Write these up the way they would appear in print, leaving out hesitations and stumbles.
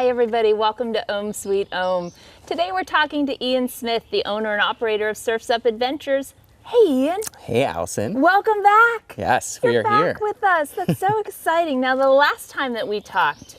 Hi everybody, welcome to Om Sweet Om. Today we're talking to Ian Smith, the owner and operator of SurfSUP Adventures. Hey Ian. Hey Allison. Welcome back. Yes, we are You're here. back with us. That's so exciting. Now the last time that we talked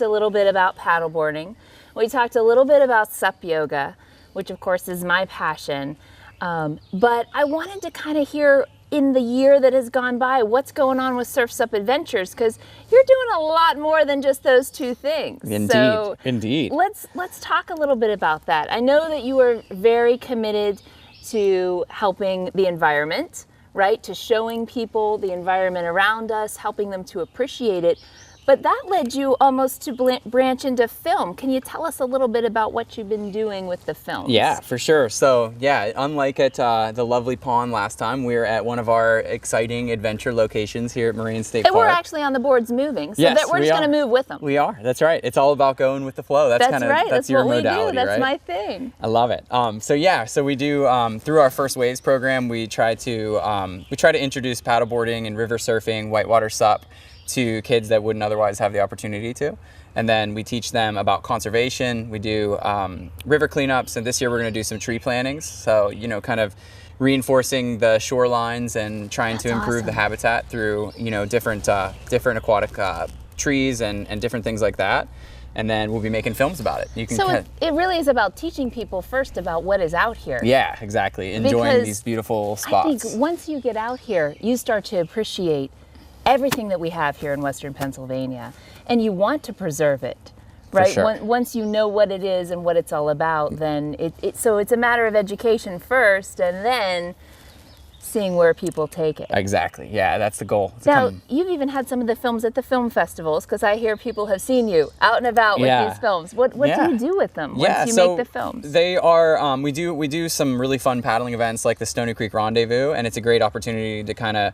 a little bit about paddleboarding. We talked a little bit about SUP yoga, which of course is my passion. But I wanted to kind of hear in the year that has gone by, what's going on with SurfSUP Adventures, because you're doing a lot more than just those two things. Indeed, so indeed. Let's talk a little bit about that. I know that you are very committed to helping the environment, right? To showing people the environment around us, helping them to appreciate it. But that led you almost to branch into film. Can you tell us a little bit about what you've been doing with the films? Yeah, for sure. So yeah, unlike at the lovely pond last time, we're at one of our exciting adventure locations here at Moraine State Park. And we're actually on the boards moving, so yes, that we're just going to move with them. We are, that's right. It's all about going with the flow. That's right. That's your what modality, we do. That's right? my thing. I love it. So we do, through our First Waves program, we try to introduce paddleboarding and river surfing, whitewater SUP, to kids that wouldn't otherwise have the opportunity to. And then we teach them about conservation. We do river cleanups, and this year we're going to do some tree plantings. So, you know, kind of reinforcing the shorelines and trying to improve the habitat through, you know, different aquatic trees and different things like that. And then we'll be making films about it. You can so it really is about teaching people first about what is out here. Yeah, exactly. Enjoying these beautiful spots. I think once you get out here, you start to appreciate everything that we have here in Western Pennsylvania, and you want to preserve it, right? For sure. Once you know what it is and what it's all about, then so it's a matter of education first, and then seeing where people take it. Exactly. Yeah, that's the goal. Now, you've even had some of the films at the film festivals, because I hear people have seen you out and about with these films. What do you do with them once you make the films? They are, we do some really fun paddling events like the Stony Creek Rendezvous, and it's a great opportunity to kind of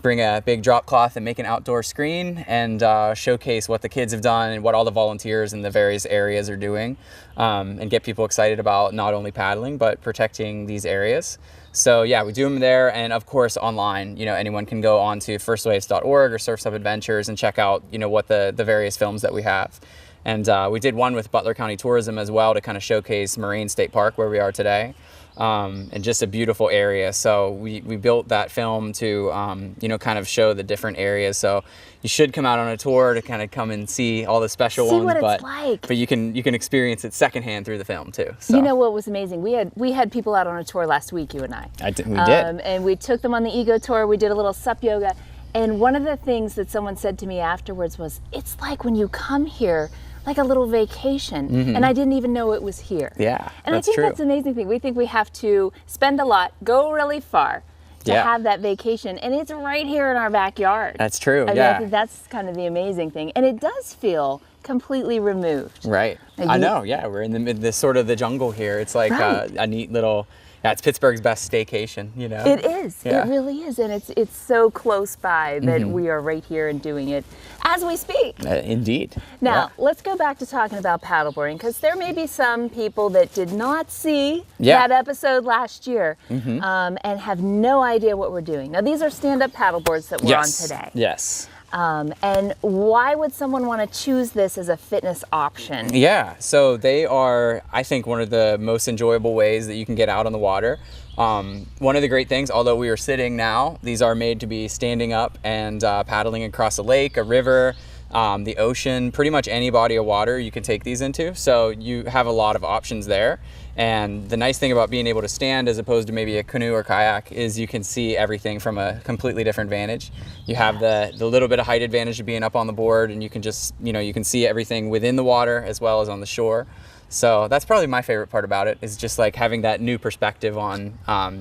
bring a big drop cloth and make an outdoor screen and showcase what the kids have done and what all the volunteers in the various areas are doing, and get people excited about not only paddling but protecting these areas. So yeah, we do them there, and of course online. You know, anyone can go on to firstwaves.org or SurfSUP Adventures and check out, you know, what the various films that we have. And we did one with Butler County Tourism as well to kind of showcase Moraine State Park, where we are today. And just a beautiful area. So we built that film to, you know, kind of show the different areas. So you should come out on a tour to kind of come and see all the special ones. What it's like. But you can experience it secondhand through the film too. So. You know what was amazing? We had people out on a tour last week, you and I. We did. And we took them on the Ego Tour. We did a little SUP yoga. And one of the things that someone said to me afterwards was, it's like when you come here, like a little vacation, and I didn't even know it was here. Yeah, and I think that's an amazing thing. We think we have to spend a lot, go really far to have that vacation, and it's right here in our backyard. That's true. I think that's kind of the amazing thing, and it does feel completely removed. Right. I know. Yeah, we're in the sort of the jungle here. It's like a neat little. Yeah, it's Pittsburgh's best staycation, you know. It is. Yeah. It really is, and it's so close by that we are right here and doing it as we speak. Indeed. Now, let's go back to talking about paddleboarding, because there may be some people that did not see that episode last year and have no idea what we're doing. Now, these are stand-up paddleboards that we're on today. Yes. And why would someone want to choose this as a fitness option? Yeah, so they are, I think, one of the most enjoyable ways that you can get out on the water. One of the great things, although we are sitting now, these are made to be standing up and paddling across a lake, a river, the ocean, pretty much any body of water you can take these into. So you have a lot of options there. And the nice thing about being able to stand as opposed to maybe a canoe or kayak is you can see everything from a completely different vantage. You have the little bit of height advantage of being up on the board, and you can just, you know, you can see everything within the water as well as on the shore. So that's probably my favorite part about it, is just like having that new perspective on,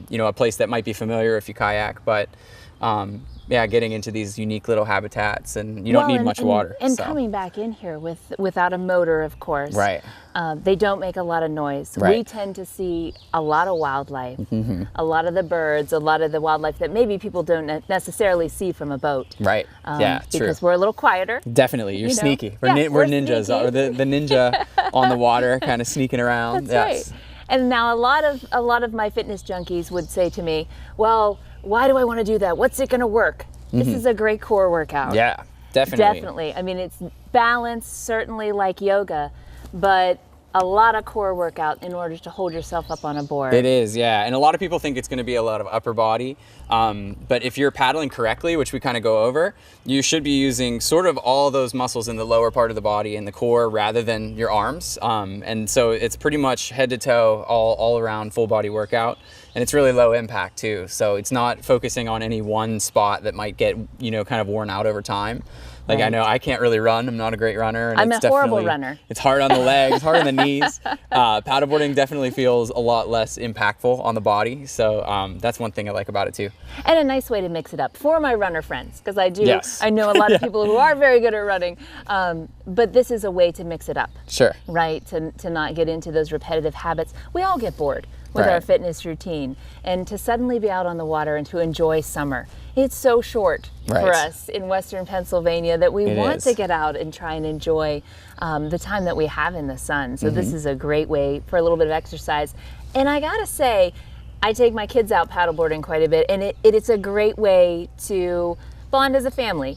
you know, a place that might be familiar if you kayak, but yeah, getting into these unique little habitats, and you don't need much water. And coming back in here without a motor, of course. Right. They don't make a lot of noise. Right. We tend to see a lot of wildlife, a lot of the birds, a lot of the wildlife that maybe people don't necessarily see from a boat. Right. Yeah, true. Because we're a little quieter. Definitely. You're sneaky. We're ninjas, sneaky. or the ninja on the water, kind of sneaking around. That's right. And now a lot of my fitness junkies would say to me, well, why do I want to do that? What's it going to work? This is a great core workout. Yeah. Definitely. I mean, it's balance, certainly like yoga, but a lot of core workout in order to hold yourself up on a board. It is, yeah. And a lot of people think it's going to be a lot of upper body. But if you're paddling correctly, which we kind of go over, you should be using sort of all those muscles in the lower part of the body and the core rather than your arms. And so it's pretty much head to toe, all around full body workout. And it's really low impact too. So it's not focusing on any one spot that might get, kind of worn out over time. Like, I know I can't really run. I'm not a great runner. And I'm a horrible runner. It's hard on the legs, hard on the knees. Paddleboarding definitely feels a lot less impactful on the body. So that's one thing I like about it too. And a nice way to mix it up for my runner friends, because I do. Yes. I know a lot of people who are very good at running, but this is a way to mix it up. Sure. Right, to not get into those repetitive habits. We all get bored with Right. our fitness routine, and to suddenly be out on the water and to enjoy summer. It's so short Right. for us in Western Pennsylvania that we It want is. to get out and try and enjoy the time that we have in the sun. So this is a great way for a little bit of exercise. And I gotta say, I take my kids out paddleboarding quite a bit, and it's a great way to bond as a family,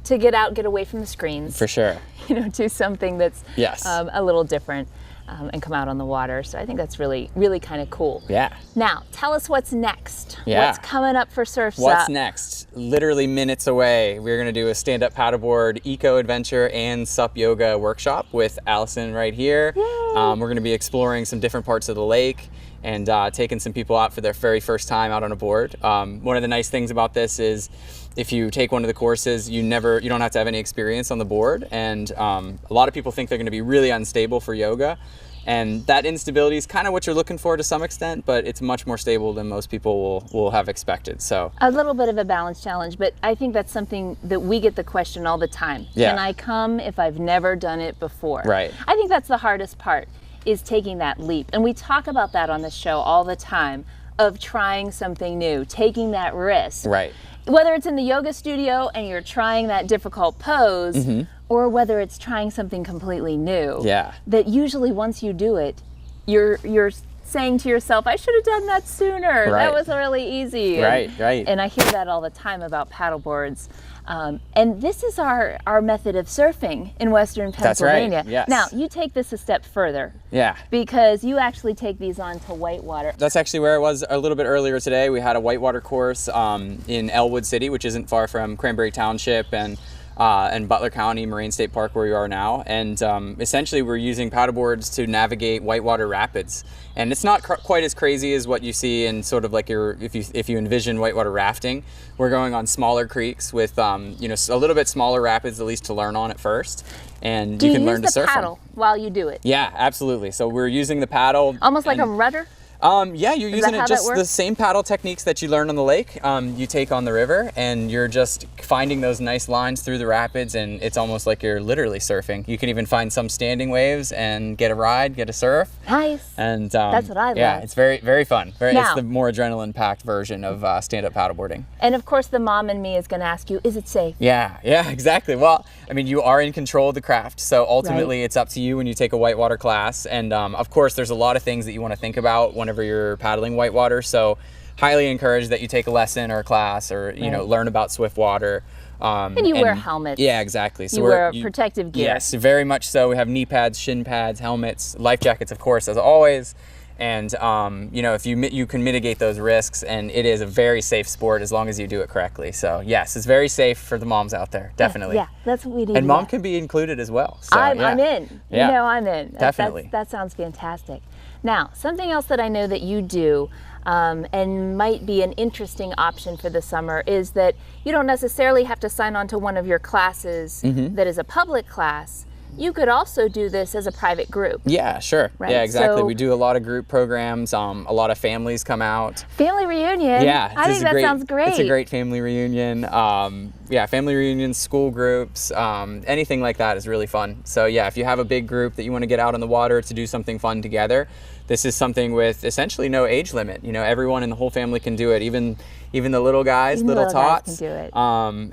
to get out, get away from the screens. For sure. Do something that's Yes. a little different. And come out on the water. So I think that's really, really kind of cool. Yeah. Now, tell us what's next. Yeah. What's coming up for SurfSUP? What's next? Literally minutes away, we're going to do a stand-up paddleboard eco adventure and SUP yoga workshop with Alison right here. We're going to be exploring some different parts of the lake and taking some people out for their very first time out on a board. One of the nice things about this is if you take one of the courses, you don't have to have any experience on the board. And a lot of people think they're going to be really unstable for yoga. And that instability is kind of what you're looking for to some extent, but it's much more stable than most people will have expected. So a little bit of a balance challenge, but I think that's something that we get the question all the time. Yeah. Can I come if I've never done it before? Right. I think that's the hardest part, is taking that leap. And we talk about that on the show all the time, of trying something new, taking that risk. Right. Whether it's in the yoga studio and you're trying that difficult pose, or whether it's trying something completely new. Yeah. That usually once you do it, you're saying to yourself, I should have done that sooner. Right. That was really easy. Right. And I hear that all the time about paddleboards. And this is our method of surfing in Western Pennsylvania. That's right, yes. Now, you take this a step further. Yeah. Because you actually take these on to whitewater. That's actually where I was a little bit earlier today. We had a whitewater course in Elwood City, which isn't far from Cranberry Township and Butler County, Moraine State Park, where we are now. And essentially we're using paddleboards to navigate whitewater rapids. And it's not quite as crazy as what you see in sort of like if you envision whitewater rafting. We're going on smaller creeks with a little bit smaller rapids, at least to learn on at first. And you can learn to surf. Do you use the them. paddle while you do it? Yeah, absolutely. So we're using the paddle. Almost like a rudder? Yeah, you're using how it just that works? the same paddle techniques that you learn on the lake. You take on the river, and you're just finding those nice lines through the rapids, and it's almost like you're literally surfing. You can even find some standing waves and get a ride, get a surf. Nice. And that's what I love. Yeah, it's very, very fun. Now, it's the more adrenaline-packed version of stand-up paddleboarding. And of course, the mom in me is going to ask you, is it safe? Yeah, exactly. Well, I mean, you are in control of the craft, so ultimately it's up to you when you take a whitewater class. And of course, there's a lot of things that you want to think about whenever you're paddling whitewater. So highly encourage that you take a lesson or a class or, learn about swift water. And you wear helmets. Yeah, exactly. So you wear protective gear. Yes, very much so. We have knee pads, shin pads, helmets, life jackets, of course, as always. And, if you can mitigate those risks, and it is a very safe sport as long as you do it correctly. So yes, it's very safe for the moms out there, definitely. Yeah, that's what we need. And mom can be included as well. So, I'm in. Yeah. I'm in. Definitely. That sounds fantastic. Now, something else that I know that you do and might be an interesting option for the summer is that you don't necessarily have to sign on to one of your classes that is a public class. You could also do this as a private group. Yeah, sure. Right? Yeah, exactly. So, we do a lot of group programs. A lot of families come out. Family reunion. Yeah, I think that sounds great. It's a great family reunion. Family reunions, school groups, anything like that is really fun. So yeah, if you have a big group that you want to get out on the water to do something fun together, this is something with essentially no age limit. Everyone in the whole family can do it. Even the little guys, Even little little guys tots. can do it.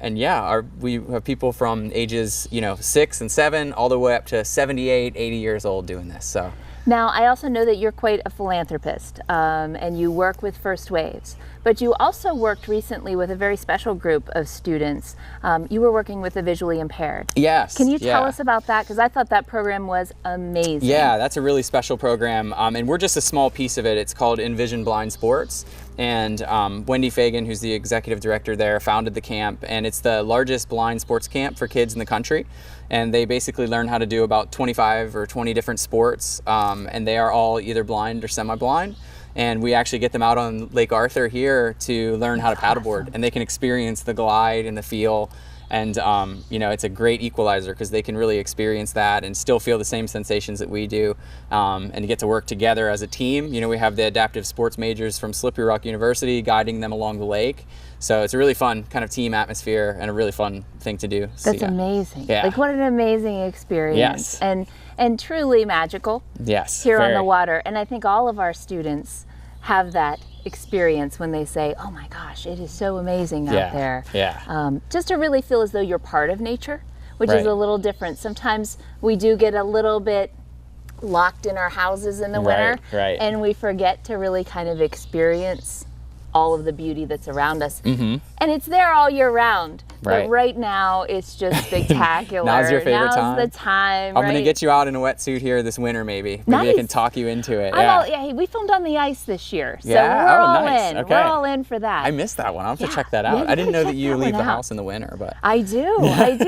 And yeah, we have people from ages 6 and 7 all the way up to 78, 80 years old doing this. So Now, I also know that you're quite a philanthropist, and you work with First Waves, but you also worked recently with a very special group of students. You were working with the visually impaired. Yes. Can you tell us about that? Because I thought that program was amazing. Yeah, that's a really special program, and we're just a small piece of it. It's called Envision Blind Sports, and Wendy Fagan, who's the executive director there, founded the camp, and it's the largest blind sports camp for kids in the country. And they basically learn how to do about 25 or 20 different sports, and they are all either blind or semi-blind. And we actually get them out on Lake Arthur here to learn how to paddleboard, and they can experience the glide and the feel. And you know, it's a great equalizer because they can really experience that and still feel the same sensations that we do, and get to work together as a team. You know, we have the adaptive sports majors from Slippery Rock University guiding them along the lake. So it's a really fun kind of team atmosphere and a really fun thing to do. That's amazing. Yeah. Like, what an amazing experience. Yes. And truly magical. Yes. Here on the water. And I think all of our students have that experience when they say, oh my gosh, it is so amazing out there. Yeah. Just to really feel as though you're part of nature, which is Right. a little different. Sometimes we do get a little bit locked in our houses in the winter, Right. and we forget to really kind of experience all of the beauty that's around us. Mm-hmm. And it's there all year round. Right. But right now, it's just spectacular. Now's your favorite time. Now's the time. I'm right? gonna get you out in a wetsuit here this winter, maybe. Maybe I Nice. can talk you into it. Yeah, we filmed on the ice this year, so Yeah? we're Oh, all nice. in. Okay. We're all in for that. I missed that one. I'll have to Yeah. check that Yeah, out. you I didn't gotta know that check you that leave one the out. house in the winter, but I do.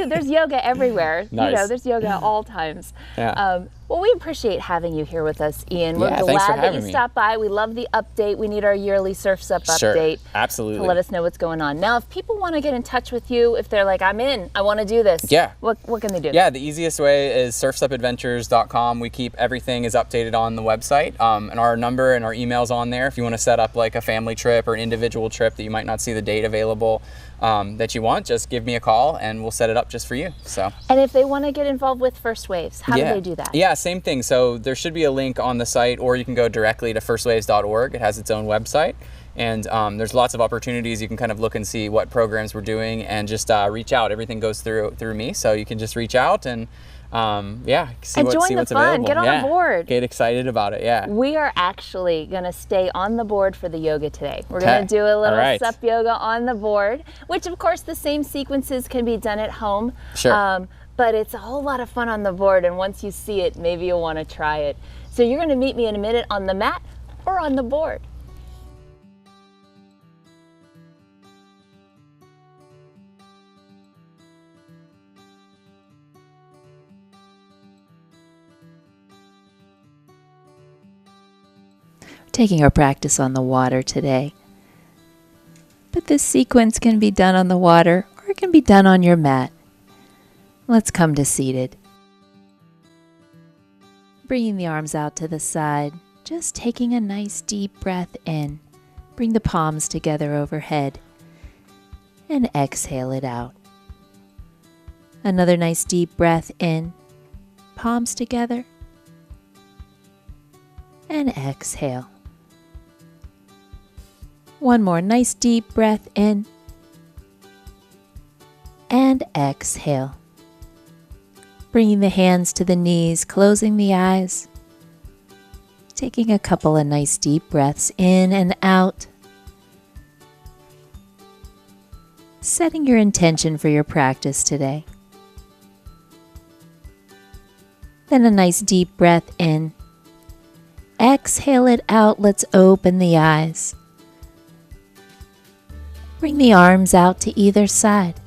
There's yoga everywhere. You know, Nice. there's yoga at all times. Yeah. Well, we appreciate having you here with us, Ian. We're Yeah, thanks glad for that having you me. stopped by. We love the update. We need our yearly SurfSUP Sure. update Absolutely. to let us know what's going on. Now, if people want to get in touch with you, if they're like, I'm in, I want to do this. Yeah. What can they do? Yeah, the easiest way is surfsupadventures.com. We keep everything is updated on the website, and our number and our email's on there. If you want to set up like a family trip or an individual trip that you might not see the date available that you want, just give me a call and we'll set it up just for you. So. And if they want to get involved with First Waves, how do they do that? Yeah, same thing. So there should be a link on the site, or you can go directly to firstwaves.org. It has its own website. And there's lots of opportunities. You can kind of look and see what programs we're doing and just reach out. Everything goes through me. So you can just reach out and see And what's join the fun. available. Get on the board. Get excited about it. Yeah. We are actually going to stay on the board for the yoga today. We're going Okay. to do a little All right. SUP yoga on the board, which of course the same sequences can be done at home. Sure. But it's a whole lot of fun on the board, and once you see it, maybe you'll want to try it. So you're going to meet me in a minute on the mat or on the board. Taking our practice on the water today. But this sequence can be done on the water or it can be done on your mat. Let's come to seated. Bringing the arms out to the side, just taking a nice deep breath in. Bring the palms together overhead and exhale it out. Another nice deep breath in, palms together, and exhale. One more nice deep breath in and exhale. Bringing the hands to the knees, closing the eyes. Taking a couple of nice deep breaths in and out. Setting your intention for your practice today. Then a nice deep breath in. Exhale it out. Let's open the eyes. Bring the arms out to either side.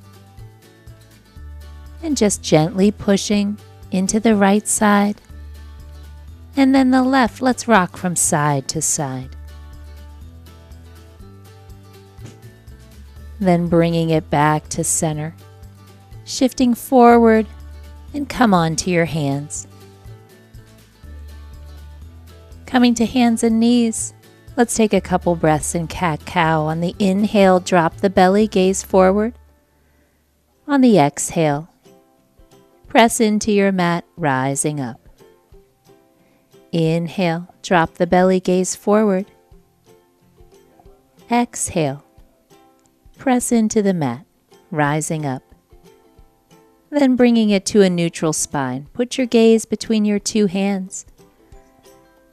And just gently pushing into the right side. And then the left. Let's rock from side to side. Then bringing it back to center. Shifting forward and come onto your hands. Coming to hands and knees. Let's take a couple breaths in cat-cow. On the inhale, drop the belly, gaze forward. On the exhale, press into your mat, rising up. Inhale, drop the belly, gaze forward. Exhale, press into the mat, rising up. Then bringing it to a neutral spine. Put your gaze between your two hands.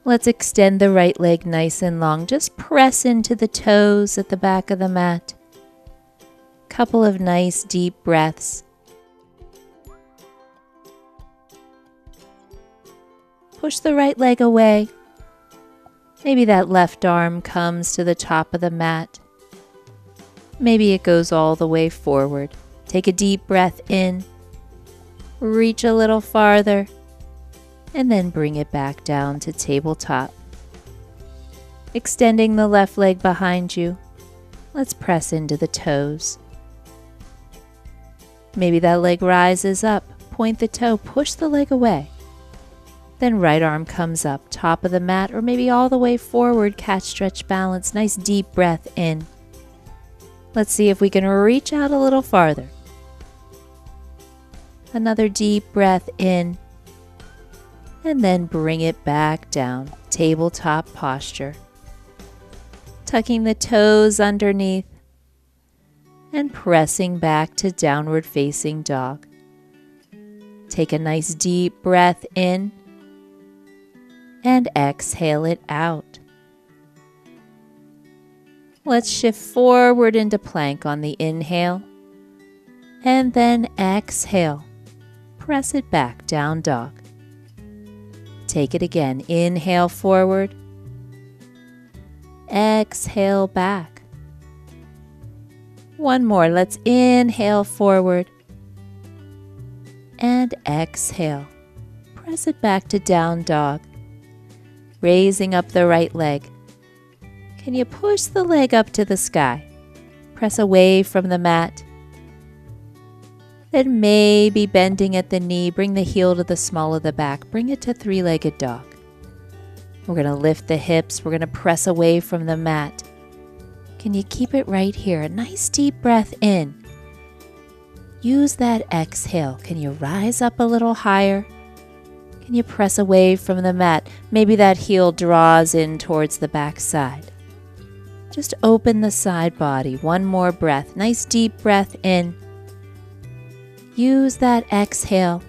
Let's extend the right leg nice and long. Just press into the toes at the back of the mat. Couple of nice deep breaths. Push the right leg away. Maybe that left arm comes to the top of the mat. Maybe it goes all the way forward. Take a deep breath in. Reach a little farther. And then bring it back down to tabletop. Extending the left leg behind you. Let's press into the toes. Maybe that leg rises up. Point the toe. Push the leg away. Then right arm comes up, top of the mat, or maybe all the way forward, catch, stretch, balance. Nice deep breath in. Let's see if we can reach out a little farther. Another deep breath in. And then bring it back down, tabletop posture. Tucking the toes underneath and pressing back to downward facing dog. Take a nice deep breath in. And exhale it out. Let's shift forward into plank on the inhale. And then exhale. Press it back, down dog. Take it again. Inhale forward. Exhale back. One more. Let's inhale forward. And exhale. Press it back to down dog. Raising up the right leg. Can you push the leg up to the sky? Press away from the mat. Then maybe bending at the knee, bring the heel to the small of the back. Bring it to three-legged dog. We're going to lift the hips. We're going to press away from the mat. Can you keep it right here? A nice deep breath in. Use that exhale. Can you rise up a little higher? Can you press away from the mat? Maybe that heel draws in towards the back side. Just open the side body. One more breath. Nice deep breath in. Use that exhale.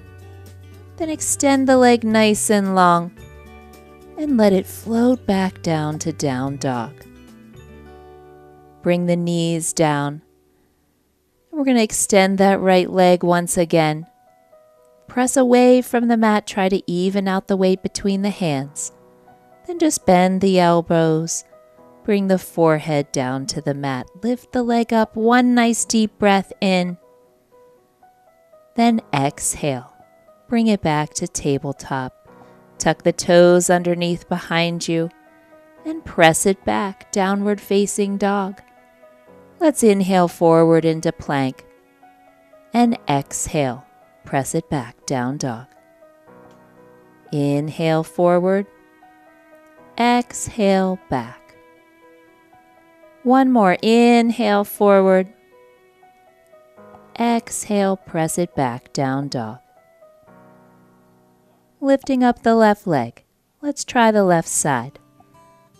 Then extend the leg nice and long. And let it float back down to down dog. Bring the knees down. We're going to extend that right leg once again. Press away from the mat, try to even out the weight between the hands. Then just bend the elbows, bring the forehead down to the mat. Lift the leg up, one nice deep breath in. Then exhale, bring it back to tabletop. Tuck the toes underneath behind you and press it back, downward facing dog. Let's inhale forward into plank and exhale. Press it back, down dog. Inhale forward. Exhale back. One more. Inhale forward. Exhale, press it back, down dog. Lifting up the left leg. Let's try the left side.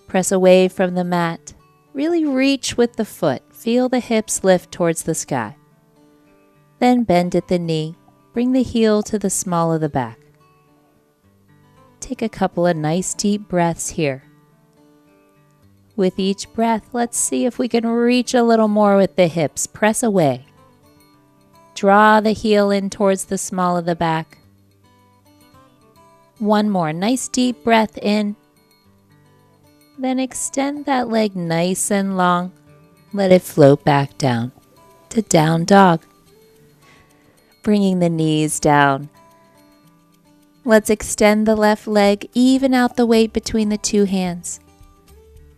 Press away from the mat. Really reach with the foot. Feel the hips lift towards the sky. Then bend at the knee. Bring the heel to the small of the back. Take a couple of nice deep breaths here. With each breath, let's see if we can reach a little more with the hips. Press away. Draw the heel in towards the small of the back. One more. Nice deep breath in. Then extend that leg nice and long. Let it float back down to down dog. Bringing the knees down. Let's extend the left leg, even out the weight between the two hands.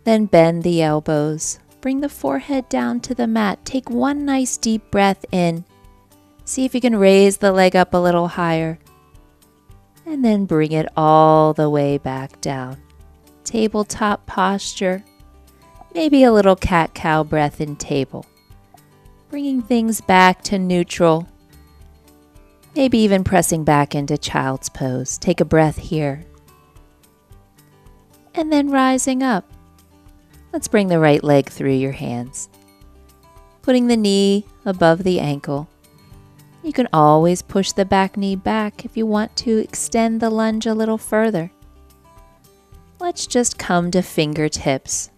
Then bend the elbows. Bring the forehead down to the mat. Take one nice deep breath in. See if you can raise the leg up a little higher. And then bring it all the way back down. Tabletop posture. Maybe a little cat-cow breath in table. Bringing things back to neutral. Maybe even pressing back into child's pose. Take a breath here. And then rising up. Let's bring the right leg through your hands. Putting the knee above the ankle. You can always push the back knee back if you want to extend the lunge a little further. let's just come to fingertips.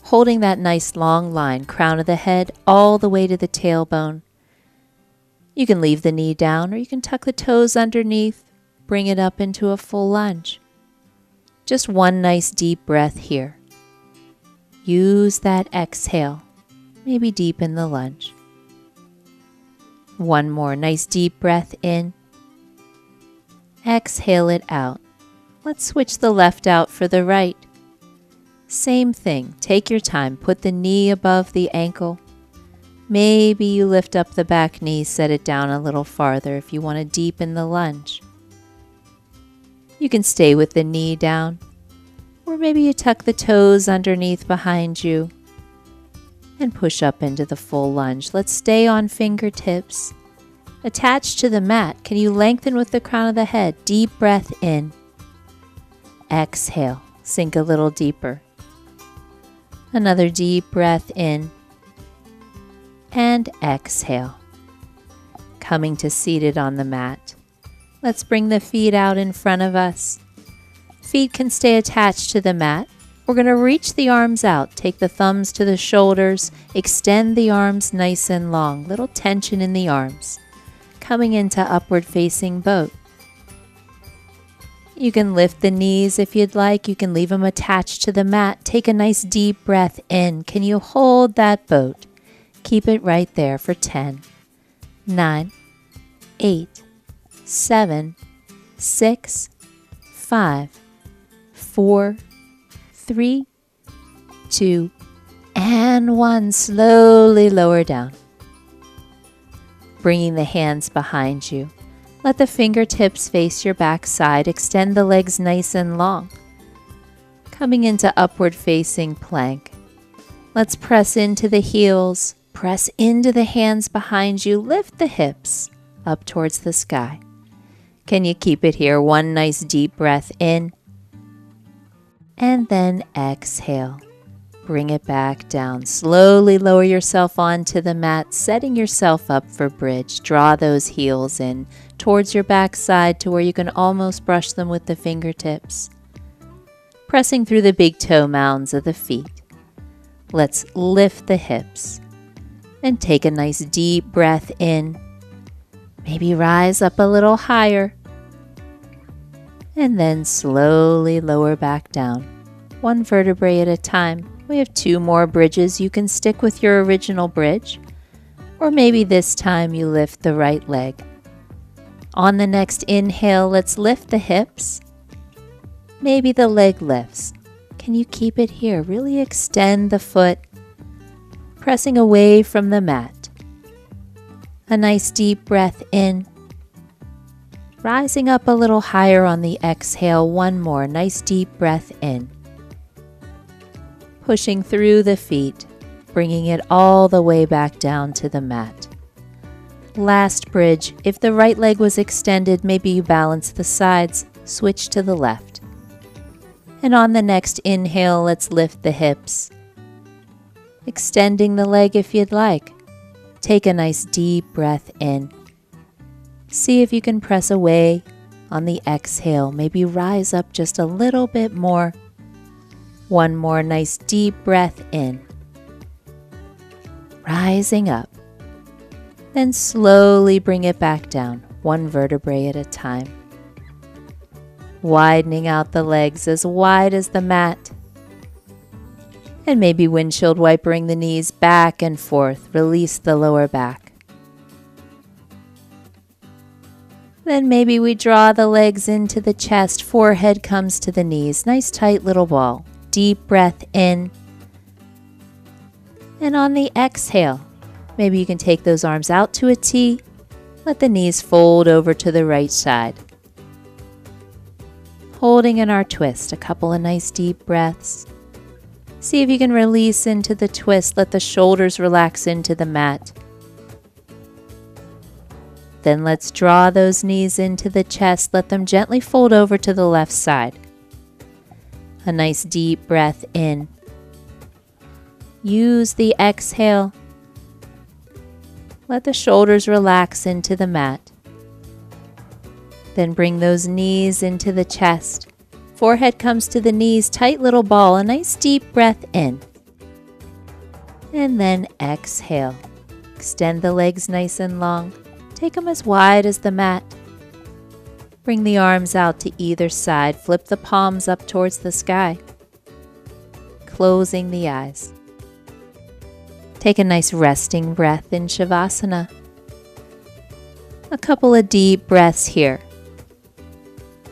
Holding that nice long line, crown of the head, all the way to the tailbone. You can leave the knee down or you can tuck the toes underneath, bring it up into a full lunge. Just one nice deep breath here. Use that exhale, maybe deepen the lunge. One more nice deep breath in. Exhale it out. Let's switch the left out for the right. Same thing, take your time, put the knee above the ankle. Maybe you lift up the back knee, set it down a little farther if you want to deepen the lunge. You can stay with the knee down, or maybe you tuck the toes underneath behind you and push up into the full lunge. Let's stay on fingertips. Attached to the mat, can you lengthen with the crown of the head? Deep breath in. Exhale, sink a little deeper. Another deep breath in and exhale. Coming to seated on the mat. Let's bring the feet out in front of us. Feet can stay attached to the mat. We're going to reach the arms out. Take the thumbs to the shoulders. Extend the arms nice and long. Little tension in the arms. Coming into upward facing boat. You can lift the knees if you'd like. You can leave them attached to the mat. Take a nice deep breath in. Can you hold that boat? Keep it right there for 10, 9, 8, 7, 6, 5, 4, 3, 2, and 1. Slowly lower down. Bringing the hands behind you. Let the fingertips face your back side. Extend the legs nice and long. Coming into upward facing plank. Let's press into the heels. Press into the hands behind you. Lift the hips up towards the sky. Can you keep it here? One nice deep breath in. And then exhale. Bring it back down. Slowly lower yourself onto the mat, setting yourself up for bridge. Draw those heels in towards your back side to where you can almost brush them with the fingertips. Pressing through the big toe mounds of the feet. Let's lift the hips and take a nice deep breath in. Maybe rise up a little higher. And then slowly lower back down, one vertebrae at a time. We have 2 more bridges. You can stick with your original bridge, or maybe this time you lift the right leg. On the next inhale, let's lift the hips. Maybe the leg lifts. Can you keep it here? Really extend the foot, pressing away from the mat. A nice deep breath in. Rising up a little higher on the exhale. One more nice deep breath in. Pushing through the feet, bringing it all the way back down to the mat. Last bridge. If the right leg was extended, maybe you balance the sides, switch to the left. And on the next inhale, let's lift the hips. Extending the leg if you'd like. Take a nice deep breath in. See if you can press away on the exhale. Maybe rise up just a little bit more. One more nice deep breath in. Rising up. Then slowly bring it back down, one vertebrae at a time. Widening out the legs as wide as the mat. And maybe windshield wipering the knees back and forth. Release the lower back. Then maybe we draw the legs into the chest. Forehead comes to the knees. Nice tight little ball. Deep breath in. And on the exhale, maybe you can take those arms out to a T. Let the knees fold over to the right side. Holding in our twist, a couple of nice deep breaths. See if you can release into the twist. Let the shoulders relax into the mat. Then let's draw those knees into the chest. Let them gently fold over to the left side. A nice deep breath in. Use the exhale. Let the shoulders relax into the mat. Then bring those knees into the chest. Forehead comes to the knees, tight little ball, a nice deep breath in. And then exhale. Extend the legs nice and long. Take them as wide as the mat. Bring the arms out to either side. Flip the palms up towards the sky. Closing the eyes. Take a nice resting breath in Shavasana. A couple of deep breaths here.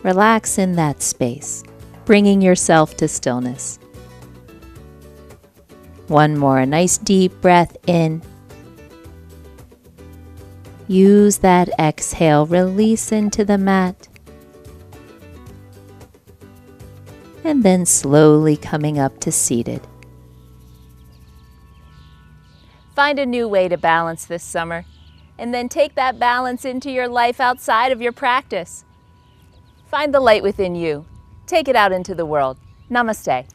Relax in that space, bringing yourself to stillness. One more, a nice deep breath in. Use that exhale, release into the mat. And then slowly coming up to seated. Find a new way to balance this summer, and then take that balance into your life outside of your practice. Find the light within you. Take it out into the world. Namaste.